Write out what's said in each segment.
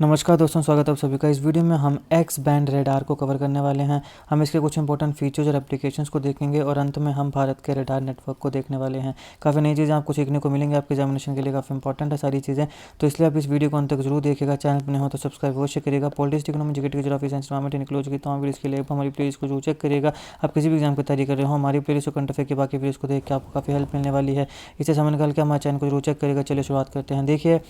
नमस्कार दोस्तों, स्वागत है आप सभी का। इस वीडियो में हम एक्स बैंड रेडार को कवर करने वाले हैं। हम इसके कुछ इंपॉर्टेंट फीचर्स और एप्लीकेशंस को देखेंगे और अंत में हम भारत के रेडार नेटवर्क को देखने वाले हैं। काफ़ी नई चीज़ें आपको सीखने को मिलेंगी, आपके एग्जामिनेशन के लिए काफ़ी इंपॉर्टेंट है सारी चीज़ें। तो इसलिए आप इस वीडियो को अंत तक जरूर देखिएगा। चैनल पर नहीं हो तो सब्सक्राइब अवश्य करिएगा। Politics, economy, GK, geography, science, environment, include की तमाम वीडियोस के लिए हमारी प्लेलिस्ट को जरूर चेक करिएगा। आप किसी भी एग्जाम की तैयारी कर रहे हो, हमारी प्लेलिस्ट को करंट अफेयर की बाकी वीडियोस को देख के आपको काफ़ी हेल्प मिलने वाली है। इसे समय निकाल के हमारे चैनल को जरूर चेक करिएगा। चलिए शुरुआत करते हैं। देखिए,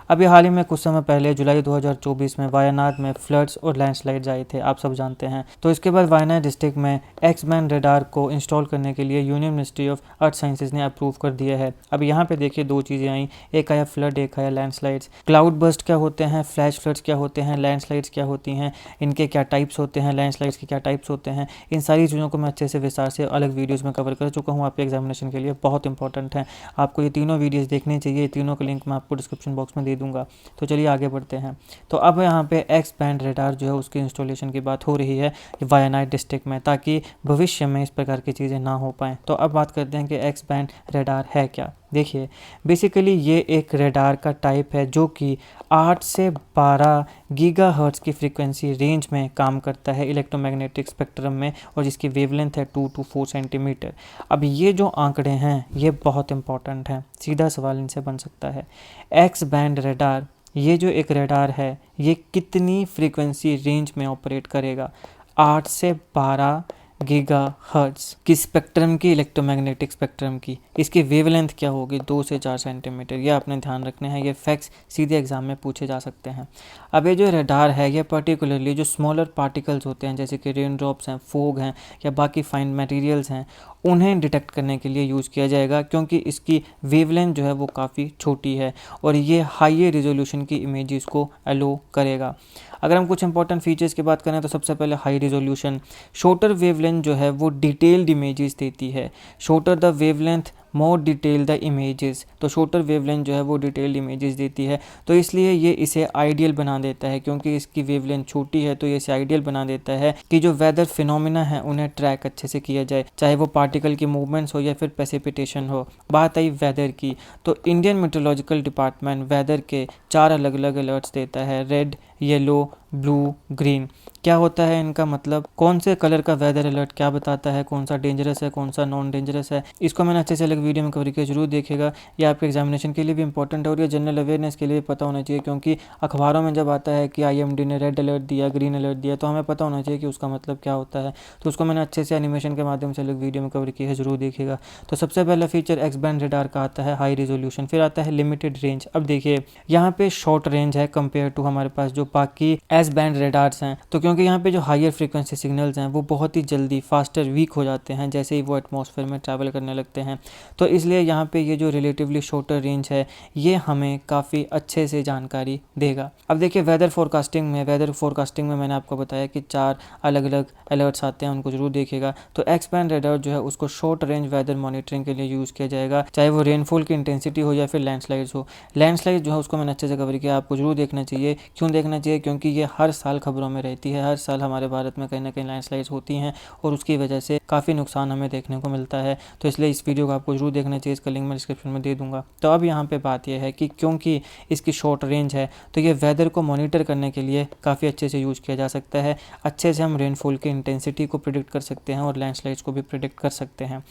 अभी हाल ही में कुछ समय पहले जुलाई 2024 में वायनाड में फ्लड्स और लैंडस्लाइड्स आए थे, आप सब जानते हैं। तो इसके बाद वायनाड डिस्ट्रिक्ट में एक्स बैंड रेडार को इंस्टॉल करने के लिए union ministry of earth sciences ने अप्रूव कर दिया है। अब यहाँ पे देखिए दो चीज़ें आई, एक आया फ्लड, एक आया लैंडस्लाइड्स। क्लाउड बर्स्ट क्या होते हैं, फ्लैश फ्लड्स क्या होते हैं, लैंडस्लाइड्स क्या होती हैं, इनके क्या टाइप्स होते हैं, लैंडस्लाइड्स के क्या टाइप्स होते हैं, इन सारी चीज़ों को मैं अच्छे से विस्तार से अलग वीडियोज़ में कवर कर चुका हूँ। आपके एग्जामिनेशन के लिए बहुत इंपॉर्टेंट है, आपको ये तीनों वीडियोज़ देखने चाहिए। तीनों का लिंक मैं आपको डिस्क्रिप्शन बॉक्स में दे दूँगा। तो चलिए आगे बढ़ते हैं। तो अब यहाँ पे एक्स बैंड रेडार जो है उसके इंस्टॉलेशन की बात हो रही है वायनाड डिस्ट्रिक्ट में, ताकि भविष्य में इस प्रकार की चीज़ें ना हो पाएँ। तो अब बात करते हैं कि एक्स बैंड रेडार है क्या। देखिए, बेसिकली ये एक रेडार का टाइप है जो कि 8 से 12 गीगाहर्ट्ज की फ्रीक्वेंसी रेंज में काम करता है इलेक्ट्रोमैग्नेटिक स्पेक्ट्रम में, और जिसकी वेवलेंथ है 2 to 4 सेंटीमीटर। अब ये जो आंकड़े हैं ये बहुत इंपॉर्टेंट हैं, सीधा सवाल इनसे बन सकता है। एक्स बैंड रेडार, ये जो एक रेडार है ये कितनी फ्रीक्वेंसी रेंज में ऑपरेट करेगा? 8 से 12 गीगाहर्ट्ज की स्पेक्ट्रम की, इलेक्ट्रोमैग्नेटिक स्पेक्ट्रम की। इसकी वेवलेंथ क्या होगी? 2 से 4 सेंटीमीटर। ये आपने ध्यान रखने हैं, ये फैक्ट्स सीधे एग्जाम में पूछे जा सकते हैं। अब ये जो रेडार है ये पर्टिकुलरली जो स्मॉलर पार्टिकल्स होते हैं, जैसे कि रेन ड्रॉप्स हैं, फोग हैं या बाकी फाइन मटेरियल्स हैं, उन्हें डिटेक्ट करने के लिए यूज़ किया जाएगा, क्योंकि इसकी वेवलेंथ जो है वो काफ़ी छोटी है और ये हाई रिजोल्यूशन की इमेजेस को अलो करेगा। अगर हम कुछ इंपॉर्टेंट फीचर्स की बात करें तो सबसे पहले हाई रिजोल्यूशन। शॉर्टर वेवलेंथ जो है वो डिटेल्ड इमेजेस देती है। Shorter the wavelength more detail the images. तो शॉर्टर वेवलेंथ जो है वो डिटेल्ड इमेजेस देती है, तो इसलिए ये इसे आइडियल बना देता है। क्योंकि इसकी वेवलेंथ छोटी है तो ये इसे आइडियल बना देता है कि जो वेदर फिनोमिना है उन्हें ट्रैक अच्छे से किया जाए, चाहे वो पार्टिकल की मूवमेंट्स हो या फिर प्रेसिपिटेशन हो। बात आई वेदर की, तो इंडियन मेट्रोलॉजिकल डिपार्टमेंट वेदर के 4 अलग अलग अलर्ट्स देता है, रेड, येलो, ब्लू, ग्रीन। क्या होता है इनका मतलब? कौन से कलर का वेदर अलर्ट क्या बताता है, कौन सा डेंजरस है, कौन सा नॉन डेंजरस है, इसको मैंने अच्छे से अलग वीडियो में कवर किया, जरूर देखिएगा। ये आपके एग्जामिनेशन के लिए भी इंपॉर्टेंट है और ये जनरल अवेयरनेस के लिए पता होना चाहिए। क्योंकि अखबारों में जब आता है कि IMD ने रेड अलर्ट दिया, ग्रीन अलर्ट दिया, तो हमें पता होना चाहिए कि उसका मतलब क्या होता है। तो उसको मैंने अच्छे से एनिमेशन के माध्यम से अलग वीडियो में कवर किया है, जरूर देखिएगा। तो सबसे पहला फीचर एक्स बैंड रेडार का आता है हाई रिजोल्यूशन, फिर आता है लिमिटेड रेंज। अब देखिए यहाँ पे शॉर्ट रेंज है कंपेयर टू हमारे पास जो बाकी एस बैंड रेडार्स हैं। तो क्योंकि यहाँ पे जो हायर फ्रीक्वेंसी सिग्नल्स हैं वो बहुत ही जल्दी फास्टर वीक हो जाते हैं जैसे ही वो एटमॉस्फेयर में ट्रैवल करने लगते हैं, तो इसलिए यहाँ पे ये जो रिलेटिवली शॉर्टर रेंज है ये हमें काफ़ी अच्छे से जानकारी देगा। अब देखिए वेदर फोरकास्टिंग में मैंने आपको बताया कि 4 अलग अलग अलर्ट्स आते हैं, उनको जरूर देखिएगा। तो एक्स बैंड रेडार जो है उसको शॉर्ट रेंज वेदर मॉनिटरिंग के लिए यूज़ किया जाएगा, चाहे वो रेनफॉल की इंटेंसिटी हो या फिर लैंडस्लाइड्स हो। लैंडस्लाइड जो है उसको मैंने अच्छे से कवर किया, आपको जरूर देखना चाहिए। क्यों देखना चाहिए? क्योंकि ये हर साल खबरों में रहती है, हर साल हमारे भारत में कहीं ना कहीं लैंडस्लाइड्स होती हैं और उसकी वजह से काफ़ी नुकसान हमें देखने को मिलता है। तो इसलिए इस वीडियो को आपको जरूर देखना चाहिए, इसका लिंक मैं डिस्क्रिप्शन में दे दूंगा। तो अब यहाँ पे बात यह है कि क्योंकि इसकी शॉर्ट रेंज है तो ये वेदर को मॉनिटर करने के लिए काफ़ी अच्छे से यूज़ किया जा सकता है। अच्छे से हम रेनफॉल की इंटेंसिटी को प्रिडिक्ट कर सकते हैं और लैंडस्लाइड्स को भी प्रिडिक्ट कर सकते हैं।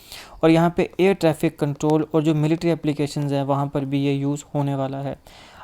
और यहाँ पे एयर ट्रैफिक कंट्रोल और जो मिलिट्री एप्लीकेशंस हैं वहाँ पर भी ये यूज़ होने वाला है।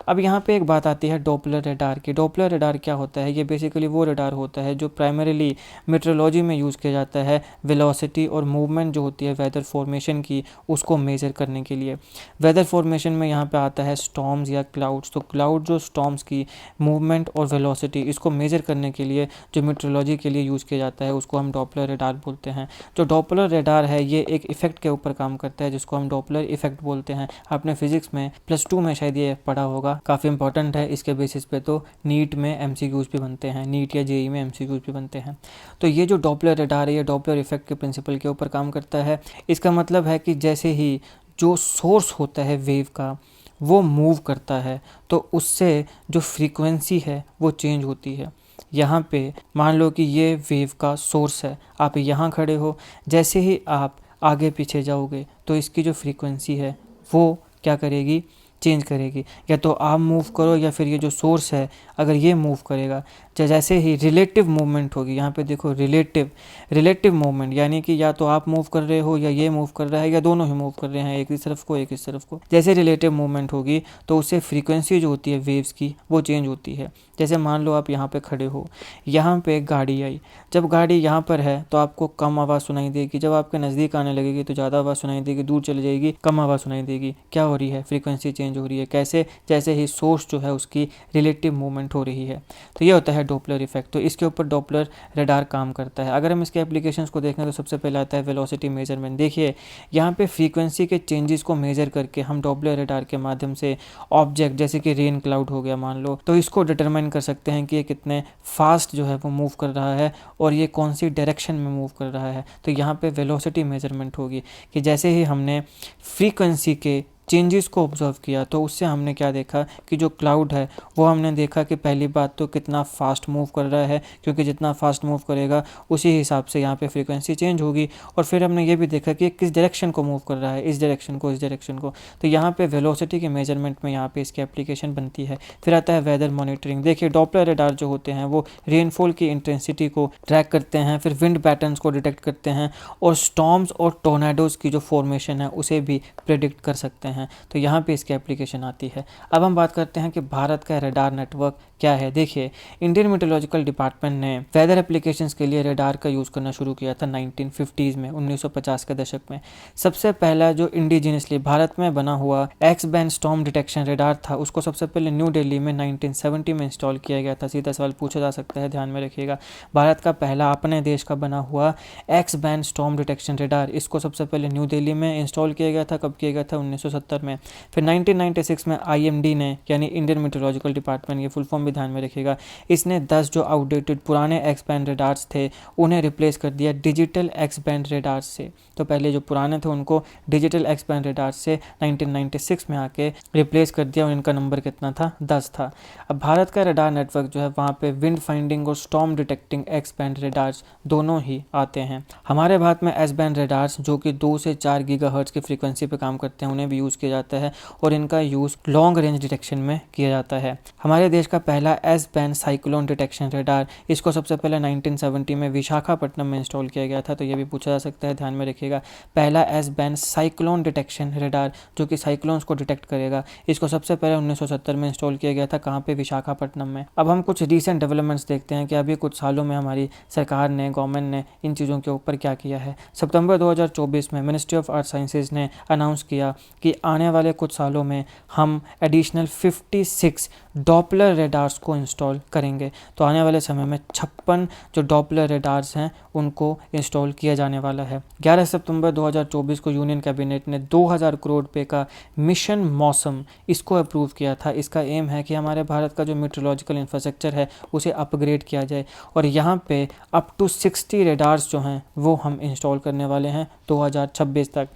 अब यहाँ पे एक बात आती है डॉपलर रेडार की। डॉपलर रेडार क्या होता है? ये बेसिकली वो रेडार होता है जो प्राइमरीली मेट्रोलॉजी में यूज़ किया जाता है, वेलोसिटी और मूवमेंट जो होती है वेदर फॉर्मेशन की उसको मेज़र करने के लिए। वेदर फॉर्मेशन में यहाँ पे आता है स्टॉर्म्स या क्लाउड्स। तो क्लाउड जो स्टॉर्म्स की मूवमेंट और वेलोसिटी इसको मेज़र करने के लिए जो मेट्रोलॉजी के लिए यूज़ किया जाता है उसको हम डॉपलर रेडार बोलते हैं। जो डॉपलर रेडार है ये एक इफेक्ट के ऊपर काम करता है जिसको हम डॉपलर इफेक्ट बोलते हैं। आपने फिजिक्स में +2 में शायद ये पढ़ा होगा, काफ़ी इंपॉर्टेंट है। इसके बेसिस पे तो नीट में MCQs भी बनते हैं, नीट या JEE में MCQs भी बनते हैं। तो ये जो डॉपलर रेडार है ये डॉपलर इफेक्ट के प्रिंसिपल के ऊपर काम करता है। इसका मतलब है कि जैसे ही जो सोर्स होता है वेव का वो मूव करता है तो उससे जो फ्रीक्वेंसी है वो चेंज होती है। यहाँ पे मान लो कि ये वेव का सोर्स है, आप यहाँ खड़े हो, जैसे ही आप आगे पीछे जाओगे तो इसकी जो फ्रीक्वेंसी है वो क्या करेगी? चेंज करेगी, या तो आप मूव करो या फिर ये जो सोर्स है अगर ये मूव करेगा। जैसे ही रिलेटिव मूवमेंट होगी, यहाँ पे देखो रिलेटिव मूवमेंट, यानी कि या तो आप मूव कर रहे हो या ये मूव कर रहा है या दोनों ही मूव कर रहे हैं, एक इस तरफ को एक इस तरफ को। जैसे रिलेटिव मूवमेंट होगी तो उससे फ्रीक्वेंसी जो होती है वेव्स की वो चेंज होती है। जैसे मान लो आप यहाँ पे खड़े हो, यहाँ पे एक गाड़ी आई, जब गाड़ी यहाँ पर है तो आपको कम आवाज़ सुनाई देगी, जब आपके नज़दीक आने लगेगी तो ज़्यादा आवाज़ सुनाई देगी, दूर चली जाएगी कम आवाज़ सुनाई देगी। क्या हो रही है? फ्रीक्वेंसी चेंज हो रही है। कैसे? जैसे ही सोर्स जो है उसकी रिलेटिव मूवमेंट हो रही है। तो ये होता है डॉपलर इफेक्ट। तो इसके ऊपर डॉपलर रडार काम करता है। अगर हम इसके एप्लीकेशंस को देखें तो सबसे पहले आता है वेलोसिटी मेजरमेंट। देखिए यहाँ पे फ्रीक्वेंसी के चेंजेस को मेजर करके हम डॉपलर रडार के माध्यम से ऑब्जेक्ट जैसे कि रेन क्लाउड हो गया मान लो, तो इसको डिटरमाइन कर सकते हैं कि ये कितने फास्ट जो है वो मूव कर रहा है और ये कौन सी डायरेक्शन में मूव कर रहा है। तो यहाँ पे वेलोसिटी मेजरमेंट होगी कि जैसे ही हमने फ्रीक्वेंसी के चेंजेस को ऑब्जर्व किया तो उससे हमने क्या देखा कि जो क्लाउड है वो हमने देखा कि पहली बात तो कितना फास्ट मूव कर रहा है, क्योंकि जितना फास्ट मूव करेगा उसी हिसाब से यहाँ पे फ्रीक्वेंसी चेंज होगी। और फिर हमने ये भी देखा कि किस डायरेक्शन को मूव कर रहा है, इस डायरेक्शन को, इस डायरेक्शन को। तो यहाँ पे वेलोसिटी के मेजरमेंट में यहाँ पे इसकी एप्लीकेशन बनती है। फिर आता है वेदर मॉनिटरिंग। देखिए डॉपलर रडार जो होते हैं वो रेनफॉल की इंटेंसिटी को ट्रैक करते हैं, फिर विंड पैटर्न्स को डिटेक्ट करते हैं और स्टॉर्म्स और टोर्नाडोज़ की जो फॉर्मेशन है उसे भी प्रेडिक्ट कर सकते हैं। तो यहाँ पे इसकी एप्लीकेशन आती है। अब हम बात करते हैं कि भारत का रडार नेटवर्क क्या है। देखिए इंडियन मेट्रोलॉजिकल डिपार्टमेंट ने वेदर एप्लीकेशंस के लिए रडार का यूज़ करना शुरू किया था 1950s में, 1950 के दशक में। सबसे पहला जो इंडिजिनसली भारत में बना हुआ x band storm detection radar था उसको सबसे पहले न्यू दिल्ली में 1970 में इंस्टॉल किया गया था। सीधा सवाल पूछा जा सकता है, ध्यान में रखिएगा। भारत का पहला अपने देश का बना हुआ x band storm detection radar, इसको सबसे पहले न्यू दिल्ली में इंस्टॉल किया गया था। कब किया गया था? 1970 में। फिर 1996 में IMD ने, यानी इंडियन मेट्रोलॉजिकल डिपार्टमेंट, ये फुल फॉर्म भी ध्यान में रखिएगा, इसने 10 जो आउटडेटेड पुराने एक्स बैंड रडार्स थे उन्हें रिप्लेस कर दिया डिजिटल एक्स बैंड रडार्स से। तो पहले जो पुराने थे उनको डिजिटल एक्स बैंड रडार्स से 1996 में आके रिप्लेस कर दिया और इनका नंबर कितना था? 10 था। अब भारत का रडार नेटवर्क जो है वहाँ पे विंड फाइंडिंग और storm detecting x band radars दोनों ही आते हैं। हमारे भारत में एस बैंड रडार्स जो कि 2 से 4 गीगाहर्ट्ज की फ्रीक्वेंसी पे काम करते हैं उन्हें भी यूज़ किया जाता है और इनका यूज़ लॉन्ग रेंज डिटेक्शन में किया जाता है। हमारे देश का पहला S band cyclone detection radar, इसको सबसे पहले 1970 में विशाखापट्टनम में इंस्टॉल किया गया था। तो ये भी पूछा जा सकता है, ध्यान में रखिएगा। पहला S band cyclone detection radar जो कि साइक्लोन्स को डिटेक्ट करेगा, इसको सबसे पहले 1970 में इंस्टॉल किया गया था। कहाँ पे? विशाखापट्टनम में। अब हम कुछ रीसेंट डेवलपमेंट्स देखते हैं कि अभी कुछ सालों में हमारी सरकार ने, गवर्नमेंट ने इन चीज़ों के ऊपर क्या किया है। सितंबर 2024 में मिनिस्ट्री ऑफ अर्थ साइंसेज ने अनाउंस किया कि आने वाले कुछ सालों में हम एडिशनल 56 डॉपलर रडार्स को इंस्टॉल करेंगे। तो आने वाले समय में 56 जो डॉपलर रडार्स हैं उनको इंस्टॉल किया जाने वाला है। 11 सितंबर 2024 को यूनियन कैबिनेट ने 2000 करोड़ रुपए का मिशन मौसम इसको अप्रूव किया था। इसका एम है कि हमारे भारत का जो मेट्रोलॉजिकल इंफ्रास्ट्रक्चर है उसे अपग्रेड किया जाए और यहाँ पे अप टू 60 रडार्स जो हैं वो हम इंस्टॉल करने वाले हैं 2026 तक।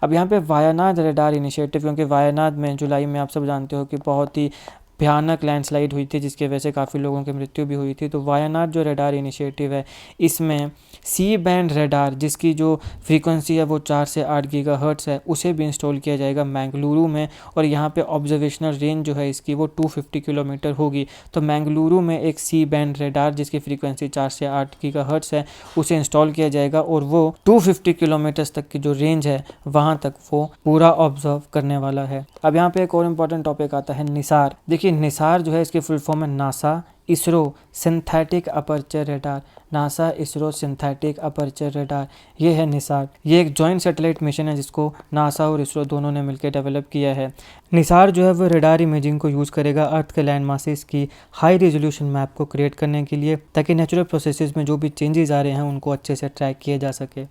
अब यहाँ पे वायनाड रडार इनिशिएटिव, क्योंकि वायनाड में जुलाई में आप सब जानते हो कि बहुत ही भयानक लैंडस्लाइड हुई थी जिसकी वजह से काफ़ी लोगों की मृत्यु भी हुई थी। तो वायनाड जो रडार इनिशिएटिव है इसमें सी बैंड रडार जिसकी जो फ्रीक्वेंसी है वो 4 से 8 गीगाहर्ट्ज़ है उसे भी इंस्टॉल किया जाएगा मैंगलुरु में। और यहाँ पे ऑब्जर्वेशनल रेंज जो है इसकी वो 250 किलोमीटर होगी। तो मैंगलुरु में एक सी बैंड रडार जिसकी फ्रीक्वेंसी 4 से 8 गीगाहर्ट्ज़ है उसे इंस्टॉल किया जाएगा और वो 250 किलोमीटर्स तक की जो रेंज है वहाँ तक वो पूरा ऑब्जर्व करने वाला है। अब यहाँ पे एक और इम्पॉर्टेंट टॉपिक आता है निसार। देखिए निसार जो है इसकी फुल फॉर्म है NASA ISRO synthetic aperture radar. NASA ISRO synthetic aperture radar, ये है निसार। ये एक जॉइंट सैटेलाइट मिशन है जिसको नासा और इसरो दोनों ने मिलकर डेवलप किया है। निसार जो है वो रडार इमेजिंग को यूज़ करेगा अर्थ के लैंड मासेस की हाई रेजोल्यूशन मैप को क्रिएट करने के लिए, ताकि नेचुरल प्रोसेसेस में जो भी चेंजेस आ रहे हैं उनको अच्छे से ट्रैक किया जा सके।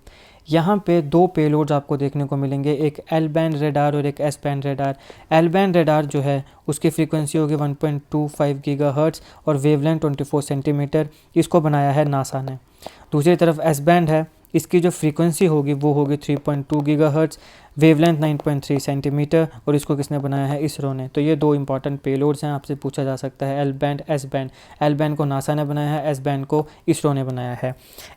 यहाँ पे 2 पेलोड्स आपको देखने को मिलेंगे, एक एल बैंड रडार और एक S band radar. L band radar जो है उसकी फ्रीक्वेंसी होगी 1.25 गीगाहर्ट्ज़ और वेवलेंथ 24 सेंटीमीटर। इसको बनाया है नासा ने। दूसरी तरफ एस बैंड है, इसकी जो फ्रीक्वेंसी होगी वो होगी 3.2 गीगाहर्ट्ज़, वेवलेंथ 9.3 सेंटीमीटर और इसको किसने बनाया है, इसरो ने। तो ये दो इंपॉर्टेंट पेलोड्स हैं, आपसे पूछा जा सकता है। L band, S band. L band को नासा ने बनाया है, एस बैंड को इसरो ने बनाया है।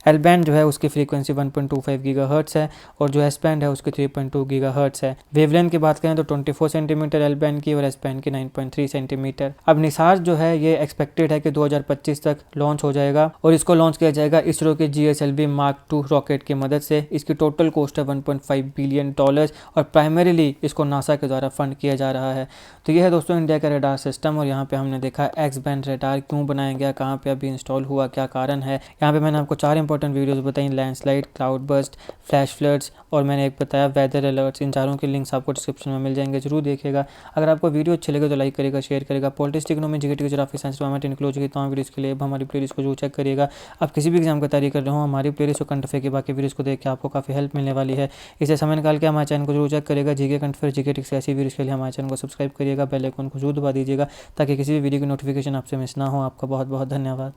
एल बैंड जो है उसकी फ्रीक्वेंसी 1.25 गीगाहर्ट्ज़ है और जो एस बैंड है उसकी 3.2 गीगाहर्ट्ज़ है। वेवलेंथ की बात करें तो 24 सेंटीमीटर एल बैंड की और एस बैंड की 9.3 सेंटीमीटर। अब निसार जो है ये एक्सपेक्टेड है कि 2025 तक लॉन्च हो जाएगा और इसको लॉन्च किया जाएगा इसरो के GSLV Mark II रॉकेट की मदद से। इसकी टोटल कॉस्ट है $1.5 बिलियन और प्राइमरीली इसको नासा के द्वारा फंड किया जा रहा है। तो ये है दोस्तों इंडिया का रेडार सिस्टम और यहाँ पे हमने देखा एक्स बैंड रेडार क्यों बनाया गया, कहाँ पे अभी इंस्टॉल हुआ, क्या कारण है। यहाँ पे मैंने आपको 4 इंपॉर्टेंट वीडियोस बताई, landslide, cloud burst, flash floods और मैंने एक बताया वेदर अलर्ट्स। इन चारों के लिंक्स आपको डिस्क्रिप्शन में मिल जाएंगे, जरूर देखिएगा। अगर आपको वीडियो अच्छे लगे तो लाइक करेगा, शेयर करेगा। Politics, economy, GK, geography, science, include की तमाम वीडियोस के लिए अब हमारी प्लेलिस्ट को जरूर चेक करिएगा। आप किसी भी एग्जाम की तैयारी कर रहे हो, हमारी प्लेलिस्ट को कंट अफेयर की बाकी वीडियोस को देख के आपको काफ़ी हेल्प मिलने वाली है। इसे समय निकाल के हमारे चैनल को जरूर चेक करिएगा। जीके कंट अफेयर, जीके टिक्स ऐसी वीडियोस के लिए हमारे चैनल को सब्सक्राइब करिएगा, बेल आइकन को जरूर दबा दीजिएगा ताकि किसी भी वीडियो की नोटिफिकेशन आपसे मिस ना हो। आपका बहुत बहुत धन्यवाद।